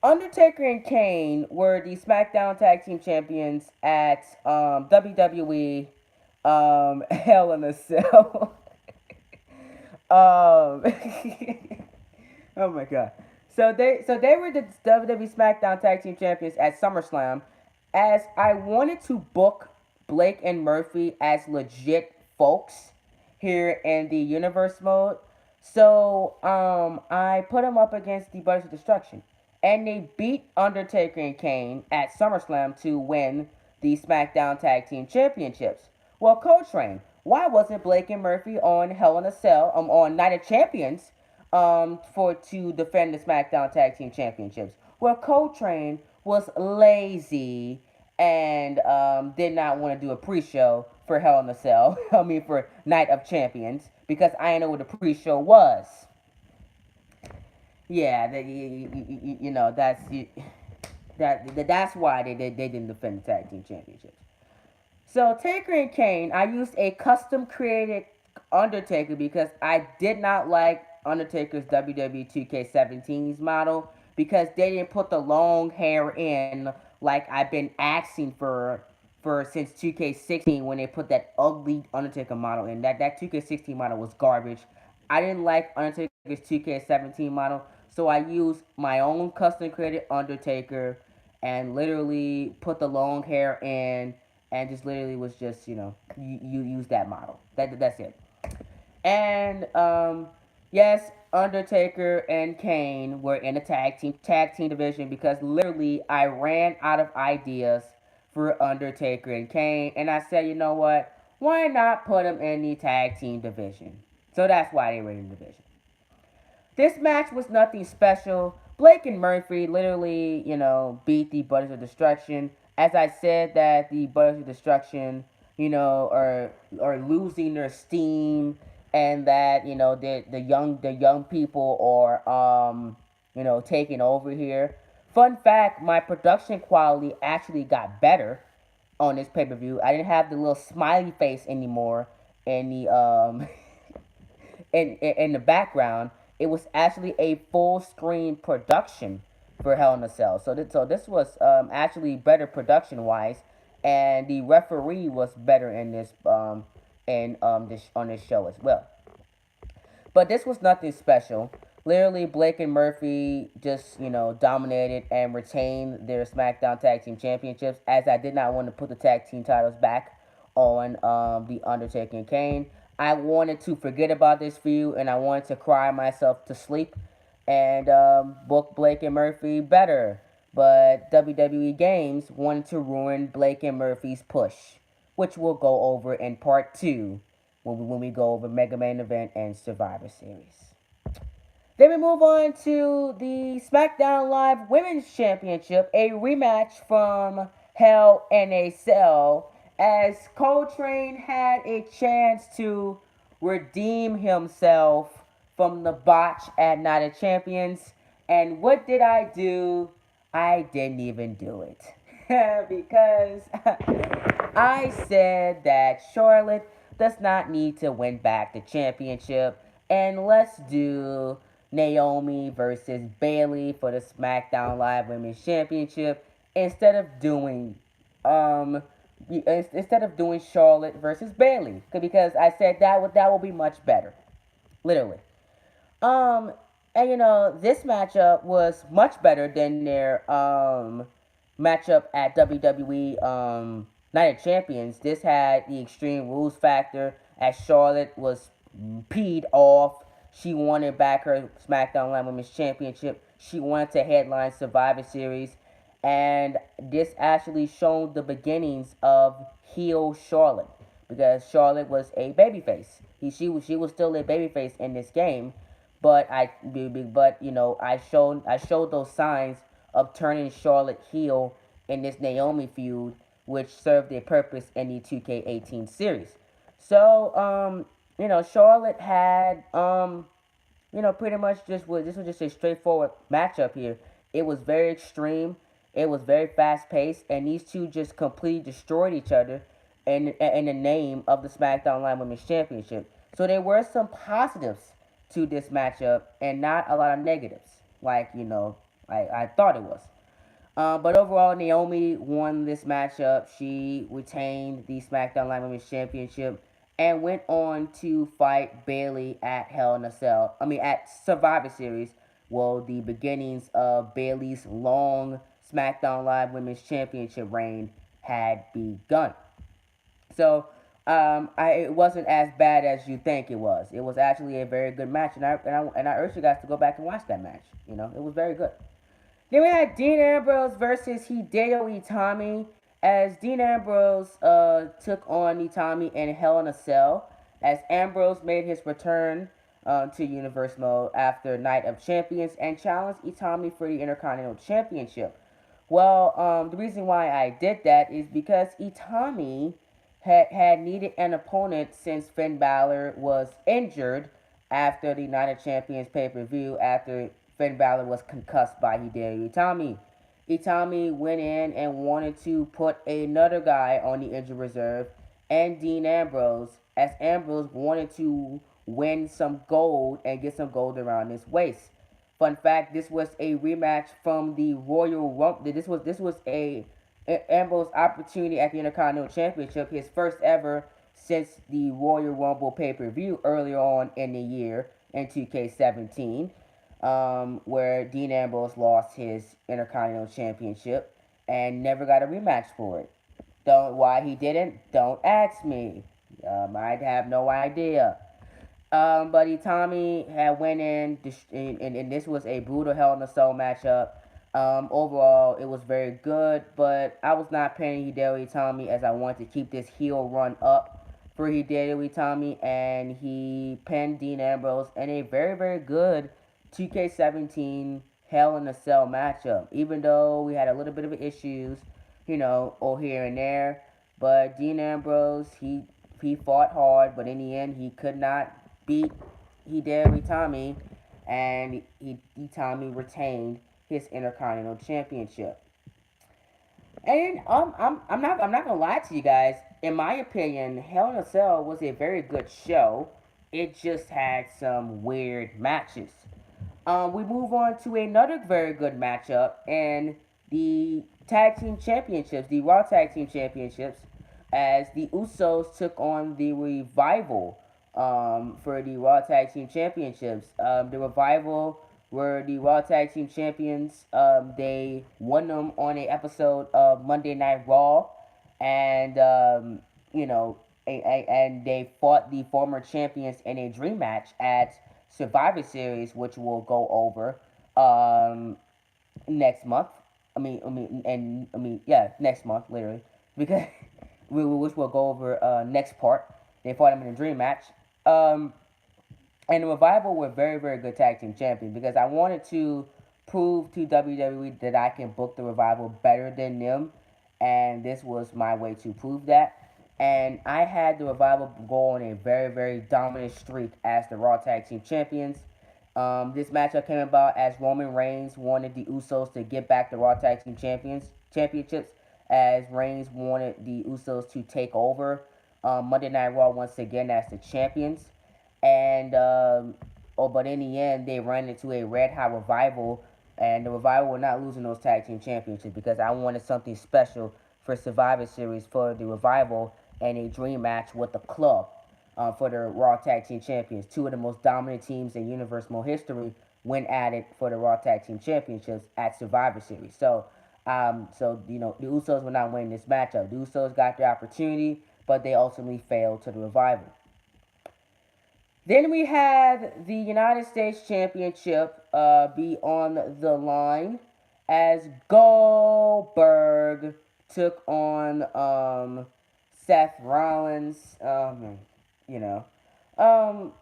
Undertaker and Kane were the SmackDown Tag Team Champions at WWE Hell in a Cell. um, oh my god. So they were the WWE SmackDown Tag Team Champions at SummerSlam. As I wanted to book Blake and Murphy as legit folks here in the universe mode, so I put them up against the Brothers of Destruction, and they beat Undertaker and Kane at SummerSlam to win the SmackDown Tag Team Championships. Well, Coltrane, why wasn't Blake and Murphy on Hell in a Cell on Night of Champions for to defend the SmackDown Tag Team Championships? Well, Coltrane was lazy and did not want to do a pre-show for Hell in a Cell. I mean, for Night of Champions, because I didn't know what the pre-show was. Yeah, you know that's why they didn't defend the tag team championships. So Taker and Kane, I used a custom created Undertaker because I did not like Undertaker's WWE 2K17's model because they didn't put the long hair in like I've been asking for since 2K16 when they put that ugly Undertaker model in. That 2K16 model was garbage. I didn't like Undertaker's 2K17 model, so I used my own custom created Undertaker and literally put the long hair in and just literally was just you use that model. That's it. And yes, Undertaker and Kane were in a tag team division because literally I ran out of ideas for Undertaker and Kane, and I said, you know what? Why not put them in the tag team division? So that's why they were in the division. This match was nothing special. Blake and Murphy literally, beat the Brothers of Destruction. As I said, that the Brothers of Destruction, are losing their steam, and that the young people are taking over here. Fun fact: my production quality actually got better on this pay per view. I didn't have the little smiley face anymore in the in the background. It was actually a full screen production for Hell in a Cell. So this was actually better production wise, and the referee was better in this on this show as well. But this was nothing special. Literally, Blake and Murphy just dominated and retained their SmackDown Tag Team Championships. As I did not want to put the tag team titles back on the Undertaker and Kane. I wanted to forget about this feud and I wanted to cry myself to sleep and book Blake and Murphy better. But WWE Games wanted to ruin Blake and Murphy's push, which we'll go over in part two when we go over Mega Main Event and Survivor Series. Then we move on to the SmackDown Live Women's Championship, a rematch from Hell in a Cell, as Coltrane had a chance to redeem himself from the botch at Night of Champions. And what did I do? I didn't even do it. Because I said that Charlotte does not need to win back the championship. And let's do Naomi versus Bailey for the SmackDown Live Women's Championship instead of doing Charlotte versus Bailey because I said that would be much better, literally. Um, and this matchup was much better than their matchup at WWE Night of Champions. This had the Extreme Rules factor as Charlotte was peed off. She wanted back her SmackDown Live Women's Championship. She wanted to headline Survivor Series. And this actually showed the beginnings of heel Charlotte because Charlotte was a babyface. She was still a babyface in this game, but I showed those signs of turning Charlotte heel in this Naomi feud, which served their purpose in the 2K18 series. So Charlotte had pretty much this was just a straightforward matchup here. It was very extreme. It was very fast paced, and these two just completely destroyed each other in the name of the SmackDown Live Women's Championship. So there were some positives to this matchup, and not a lot of negatives, like I thought it was. But overall, Naomi won this matchup. She retained the SmackDown Live Women's Championship and went on to fight Bayley at Hell in a Cell. I mean, at Survivor Series. Well, the beginnings of Bayley's long SmackDown Live Women's Championship reign had begun. So, it wasn't as bad as you think it was. It was actually a very good match, and I urge you guys to go back and watch that match. It was very good. Then we had Dean Ambrose versus Hideo Itami, as Dean Ambrose took on Itami in Hell in a Cell, as Ambrose made his return to Universe Mode after Night of Champions and challenged Itami for the Intercontinental Championship. Well, the reason why I did that is because Itami had needed an opponent since Finn Balor was injured after the Night of Champions pay-per-view, after Finn Balor was concussed by Hideo Itami. Itami went in and wanted to put another guy on the injured reserve, and Dean Ambrose, as Ambrose wanted to win some gold and get some gold around his waist. Fun fact: this was a rematch from the Royal Rumble. This was a Ambrose's opportunity at the Intercontinental Championship, his first ever since the Royal Rumble pay per view earlier on in the year in 2K17, where Dean Ambrose lost his Intercontinental Championship and never got a rematch for it. Don't Why he didn't? Don't ask me. I have no idea. But Itami had went in, and this was a brutal Hell in a Cell matchup. Overall, it was very good, but I was not paying Hideo Itami, as I wanted to keep this heel run up for Hideo Itami, and he pinned Dean Ambrose in a very, very good 2K17 Hell in a Cell matchup. Even though we had a little bit of issues, or here and there, but Dean Ambrose, he fought hard, but in the end, he could not beat Hideo Itami, and Itami retained his Intercontinental Championship. And I'm not gonna lie to you guys. In my opinion, Hell in a Cell was a very good show. It just had some weird matches. We move on to another very good matchup and the tag team championships, the Raw tag team championships, as the Usos took on the Revival for the Raw tag team championships. The Revival were the Raw tag team champions. They won them on a episode of Monday Night Raw, and and they fought the former champions in a dream match at Survivor Series, which we'll go over next month. Yeah, next month, literally, because which we'll go over next part. They fought him in a dream match. Um, and the Revival were very, very good tag team champions, because I wanted to prove to WWE that I can book the Revival better than them, and this was my way to prove that. And I had the Revival go on a very, very dominant streak as the Raw Tag Team Champions. This matchup came about as Roman Reigns wanted the Usos to get back the Raw Tag Team Championships, as Reigns wanted the Usos to take over Monday Night Raw once again as the champions. And but in the end, they ran into a red hot Revival, and the Revival were not losing those tag team championships, because I wanted something special for Survivor Series for the Revival, and a dream match with the Club for the Raw Tag Team Champions. Two of the most dominant teams in Universe Mode history went at it for the Raw Tag Team Championships at Survivor Series. So the Usos were not winning this matchup. The Usos got the opportunity, but they ultimately failed to the Revival. Then we have the United States Championship be on the line, as Goldberg took on Seth Rollins. You know, Um,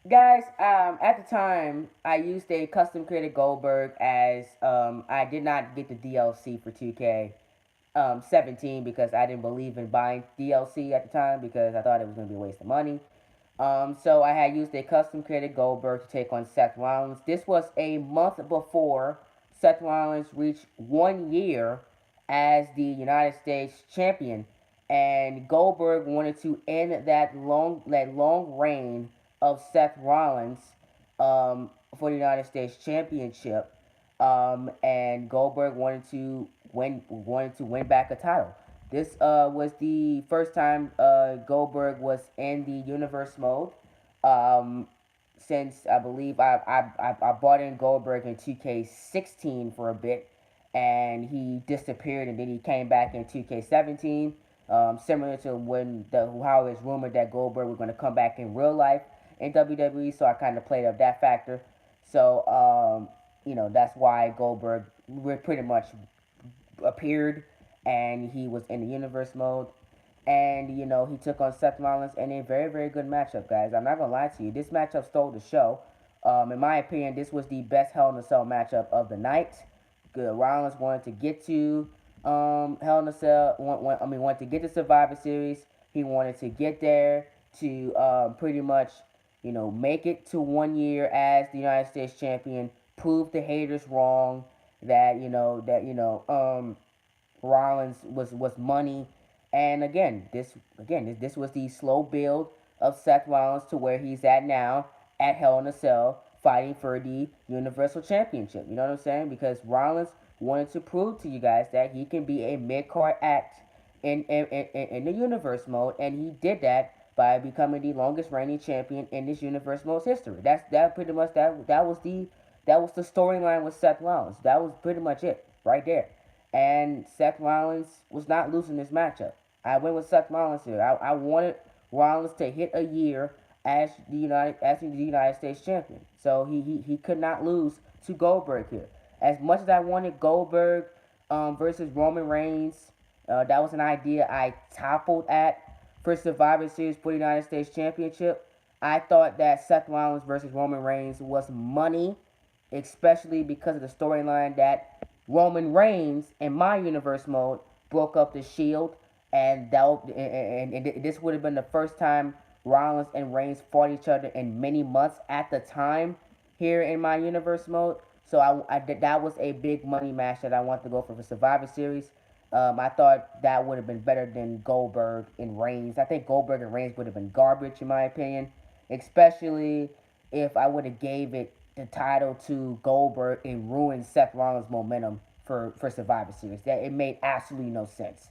Guys, at the time, I used a custom created Goldberg as I did not get the DLC for 2K 17 because I didn't believe in buying DLC at the time because I thought it was going to be a waste of money. So I had used a custom created Goldberg to take on Seth Rollins. This was a month before Seth Rollins reached 1 year as the United States champion, and Goldberg wanted to end that long reign of Seth Rollins for the United States Championship. And Goldberg wanted to win back a title. This was the first time Goldberg was in the universe mode. Um, since I believe I bought in Goldberg in 2K16 for a bit, and he disappeared, and then he came back in 2K17. Similar to when how it's rumored that Goldberg was going to come back in real life in WWE, so I kind of played up that factor. So that's why Goldberg pretty much appeared, and he was in the universe mode. And he took on Seth Rollins in a very, very good matchup, guys. I'm not gonna lie to you. This matchup stole the show. In my opinion, this was the best Hell in a Cell matchup of the night. Good. Rollins wanted to get to Hell in a Cell. Wanted to get to Survivor Series. He wanted to get there to pretty much, make it to 1 year as the United States champion. Prove the haters wrong. That Rollins was money. And again, this was the slow build of Seth Rollins to where he's at now at Hell in a Cell, fighting for the Universal Championship. You know what I'm saying? Because Rollins wanted to prove to you guys that he can be a mid card act in the universe mode, and he did that by becoming the longest reigning champion in this universe mode's history. That pretty much that was the storyline with Seth Rollins. That was pretty much it right there. And Seth Rollins was not losing this matchup. I went with Seth Rollins here. I wanted Rollins to hit a year as the United States champion. So he could not lose to Goldberg here. As much as I wanted Goldberg versus Roman Reigns, that was an idea I toppled at for Survivor Series for the United States Championship. I thought that Seth Rollins versus Roman Reigns was money, especially because of the storyline that Roman Reigns in my universe mode broke up the Shield, and this would have been the first time Rollins and Reigns fought each other in many months at the time here in my universe mode. So that was a big money match that I wanted to go for Survivor Series. I thought that would have been better than Goldberg and Reigns. I think Goldberg and Reigns would have been garbage in my opinion, especially if I would have gave it the title to Goldberg and ruined Seth Rollins' momentum for Survivor Series. That it made absolutely no sense.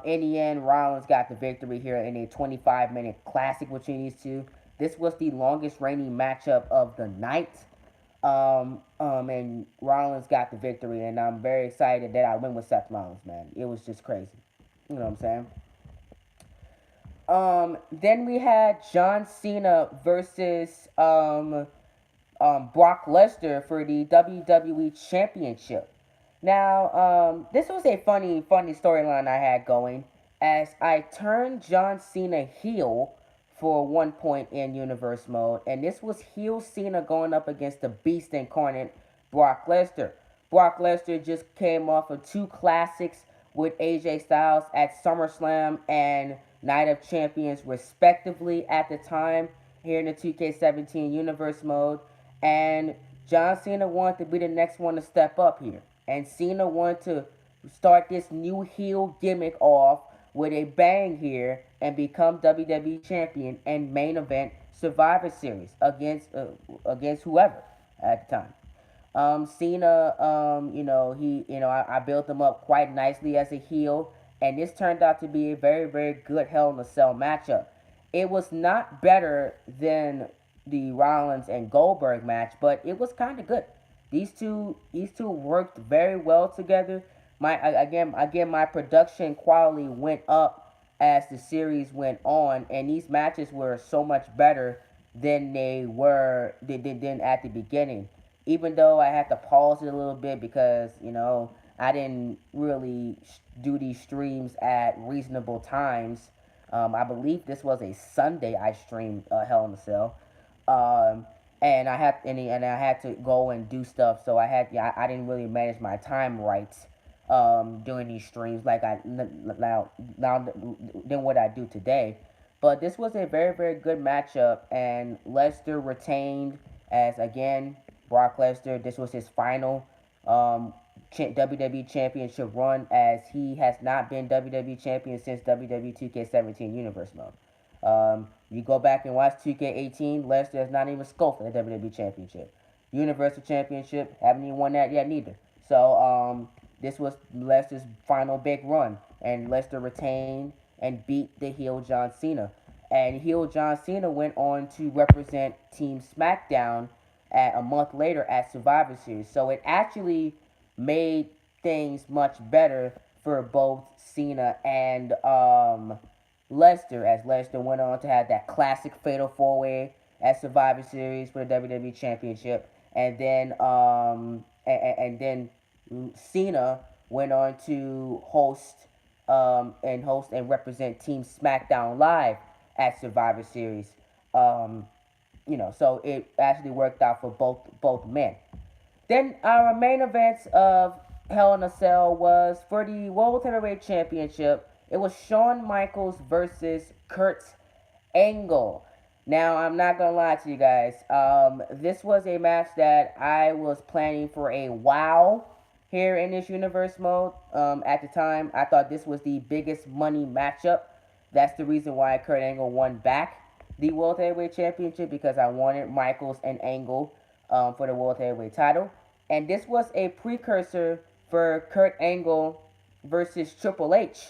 In the end, Rollins got the victory here in a 25-minute classic between these two. This was the longest reigning matchup of the night. And Rollins got the victory, and I'm very excited that I went with Seth Rollins, man. It was just crazy. You know what I'm saying? Then we had John Cena versus Brock Lesnar for the WWE Championship. Now, this was a funny storyline I had going as I turned John Cena heel for one point in Universe mode, and this was heel Cena going up against the Beast Incarnate, Brock Lesnar. Brock Lesnar just came off of two classics with AJ Styles at SummerSlam and Night of Champions, respectively, at the time here in the 2K17 Universe mode, and John Cena wanted to be the next one to step up here. And Cena wanted to start this new heel gimmick off with a bang here and become WWE champion and main event Survivor Series against whoever at the time. Cena, I built him up quite nicely as a heel, and this turned out to be a very, very good Hell in a Cell matchup. It was not better than the Rollins and Goldberg match, but it was kind of good. These two worked very well together. Again, my production quality went up as the series went on, and these matches were so much better than than at the beginning. Even though I had to pause it a little bit because I didn't really do these streams at reasonable times. I believe this was a Sunday I streamed Hell in a Cell. Um, and I had to go and do stuff, so I didn't really manage my time right during these streams like now than what I do today. But this was a very good matchup, and Lesnar retained as again Brock Lesnar. This was his final um, WWE Championship run, as he has not been WWE Champion since WWE 2K17 Universe Mode. You go back and watch 2K18, Lesnar has not even scoped the WWE Championship. Universal Championship, haven't even won that yet neither. So this was Lesnar's final big run, and Lesnar retained and beat the heel John Cena. And heel John Cena went on to represent Team SmackDown at a month later at Survivor Series. So it actually made things much better for both Cena and Lesnar, as Lesnar went on to have that classic Fatal 4-Way at Survivor Series for the WWE Championship, and then Cena went on to host and represent Team SmackDown Live at Survivor Series. Um, so it actually worked out for both men. Then our main event of Hell in a Cell was for the World Heavyweight Championship. It was Shawn Michaels versus Kurt Angle. Now, I'm not gonna lie to you guys. This was a match that I was planning for a while here in this universe mode. At the time, I thought this was the biggest money matchup. That's the reason why Kurt Angle won back the World Heavyweight Championship, because I wanted Michaels and Angle for the World Heavyweight title. And this was a precursor for Kurt Angle versus Triple H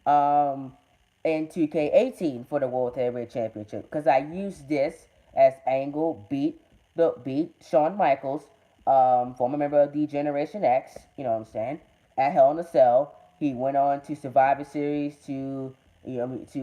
um, in 2K18 for the World Heavyweight Championship, because I used this as Angle beat Shawn Michaels, former member of D Generation X. You know what I'm saying? At Hell in a Cell, he went on to Survivor Series to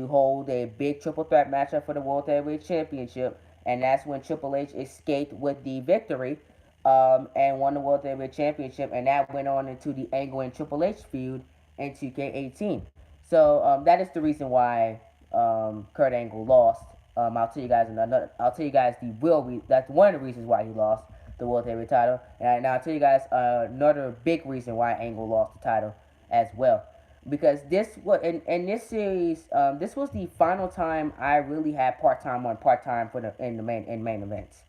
hold a big triple threat matchup for the World Heavyweight Championship, and that's when Triple H escaped with the victory and won the World Heavyweight Championship, and that went on into the Angle and Triple H feud in 2K18. So that is the reason why Kurt Angle lost. I'll tell you guys another. I'll tell you guys the that's one of the reasons why he lost the World Heavyweight title, and now I'll tell you guys another big reason why Angle lost the title as well. Because this was in this series, this was the final time I really had part time for the main events.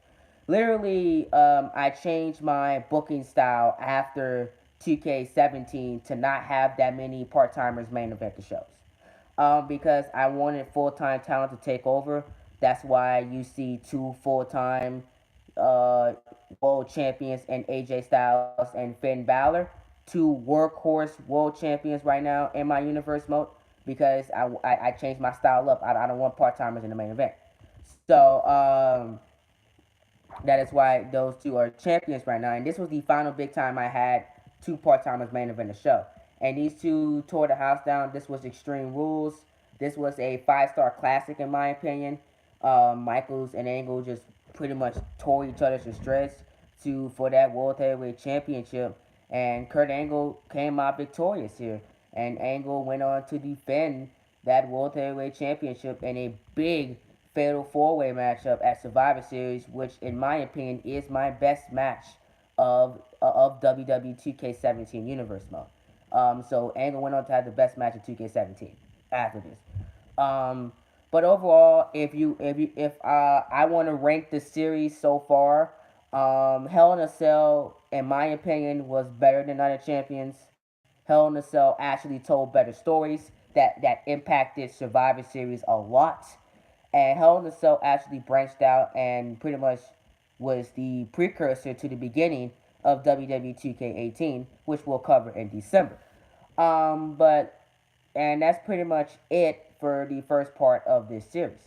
Literally, I changed my booking style after 2K17 to not have that many part timers main event the shows. Because I wanted full time talent to take over. That's why you see two full time world champions and AJ Styles and Finn Balor, two workhorse world champions right now in my universe mode. Because I changed my style up. I don't want part timers in the main event. So that is why those two are champions right now. And this was the final big time I had two part timers main event the show. And these two tore the house down. This was Extreme Rules. This was a 5-star classic in my opinion. Michaels and Angle just pretty much tore each other to shreds for that World Heavyweight Championship. And Kurt Angle came out victorious here. And Angle went on to defend that World Heavyweight Championship in a big Fatal 4-Way matchup at Survivor Series, which in my opinion is my best match of WWE 2K17 Universe mode. So Angle went on to have the best match of 2K17 after this. But overall, if I want to rank the series so far, Hell in a Cell, in my opinion, was better than Night of Champions. Hell in a Cell actually told better stories that impacted Survivor Series a lot. And Hell in a Cell actually branched out and pretty much was the precursor to the beginning of WWE 2K18, which we'll cover in December. But and that's pretty much it for the first part of this series.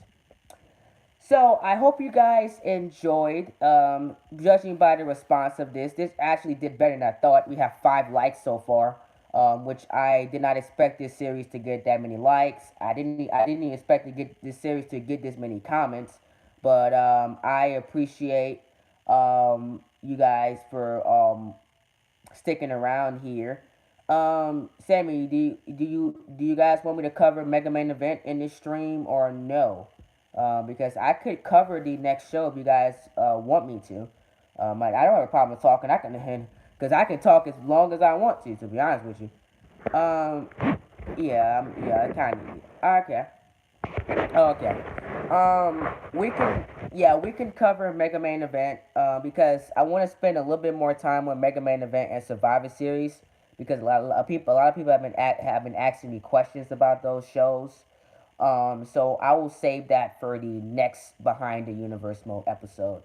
So I hope you guys enjoyed. Judging by the response of this actually did better than I thought. We have 5 likes so far, which I did not expect this series to get that many likes. I didn't even expect to get this series to get this many comments. But I appreciate you guys for sticking around here. Sammy, do you guys want me to cover Mega Main Event in this stream or no? Because I could cover the next show if you guys want me to. I don't have a problem talking. I can because I can talk as long as I want to. To be honest with you. Um, yeah, I kind of. Okay. Okay. We can cover Mega Main Event because I want to spend a little bit more time on Mega Main Event and Survivor Series because a lot of people have been asking me questions about those shows. So I will save that for the next Behind the Universe Mode episode.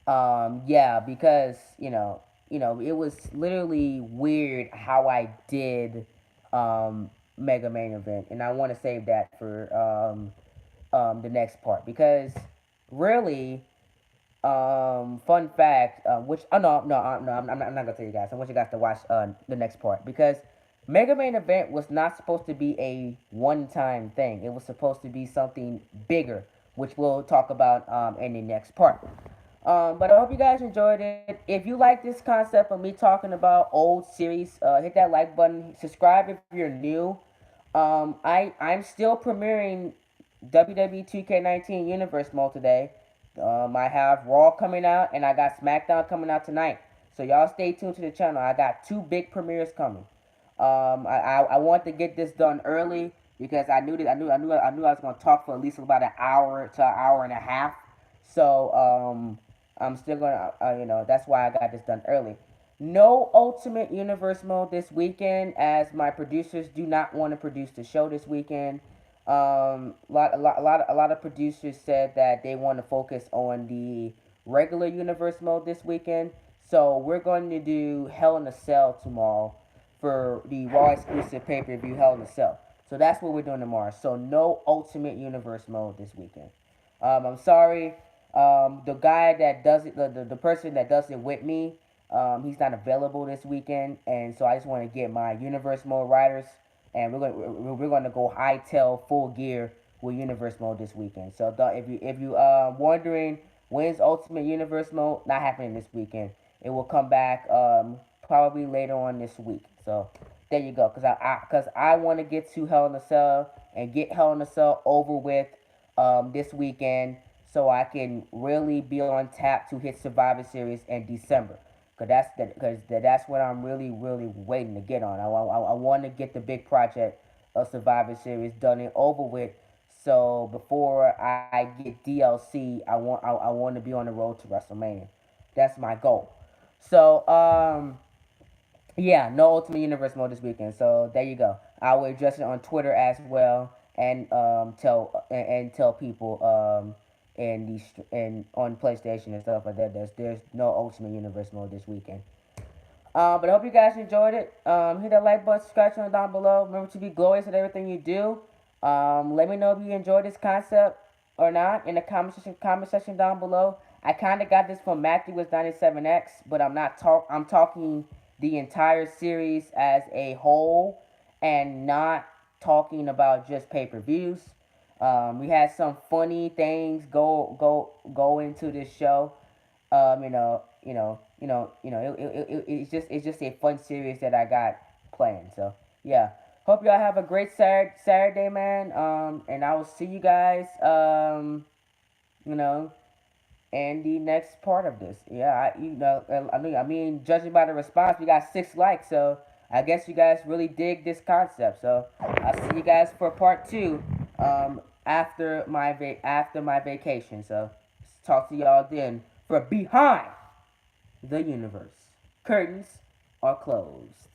Yeah, because it was literally weird how I did Mega Main Event, and I want to save that for the next part because really, fun fact, which no, I'm not gonna tell you guys. I want you guys to watch the next part because Mega Main Event was not supposed to be a one-time thing. It was supposed to be something bigger, which we'll talk about in the next part. But I hope you guys enjoyed it. If you like this concept of me talking about old series, hit that like button. Subscribe if you're new. I'm still premiering WWE 2K19 Universe Mode today. I have Raw coming out and I got SmackDown coming out tonight. So y'all stay tuned to the channel. I got two big premieres coming. I want to get this done early because I knew I was gonna talk for at least about an hour to an hour and a half. So I'm still gonna that's why I got this done early. No Ultimate Universe mode this weekend, as my producers do not want to produce the show this weekend. A lot of producers said that they want to focus on the regular universe mode this weekend. So we're going to do Hell in a Cell tomorrow for the Raw exclusive pay per view Hell in a Cell. So that's what we're doing tomorrow. So no Ultimate Universe mode this weekend. I'm sorry. The guy that does it, the person that does it with me, he's not available this weekend, and so I just want to get my Universe mode riders, and we're going to go hightail full gear with Universe mode this weekend. So if you wondering when's Ultimate Universe mode, not happening this weekend. It will come back probably later on this week. So there you go. Cause I want to get to Hell in a Cell and get Hell in a Cell over with this weekend, so I can really be on tap to hit Survivor Series in December. That's what I'm really waiting to get on. I want to get the big project of Survivor Series done and over with. So before I get DLC, I want to be on the road to WrestleMania. That's my goal. So yeah, no Ultimate Universe mode this weekend. So there you go. I will address it on Twitter as well, and tell people and on PlayStation and stuff like that. There's no Ultimate Universe mode this weekend. But I hope you guys enjoyed it. Hit that like button, subscribe channel down below. Remember to be glorious at everything you do. Let me know if you enjoyed this concept or not in the comment section down below. I kind of got this from Matthew with 97X, but I'm talking the entire series as a whole and not talking about just pay-per-views. We had some funny things go into this show. It's just a fun series that I got playing. So yeah, hope y'all have a great Saturday, man. And I will see you guys. You know, in the next part of this. Yeah, I mean, judging by the response, we got 6 likes. So I guess you guys really dig this concept. So I'll see you guys for part 2. After my vacation. So talk to y'all then for Behind the Universe. Curtains are closed.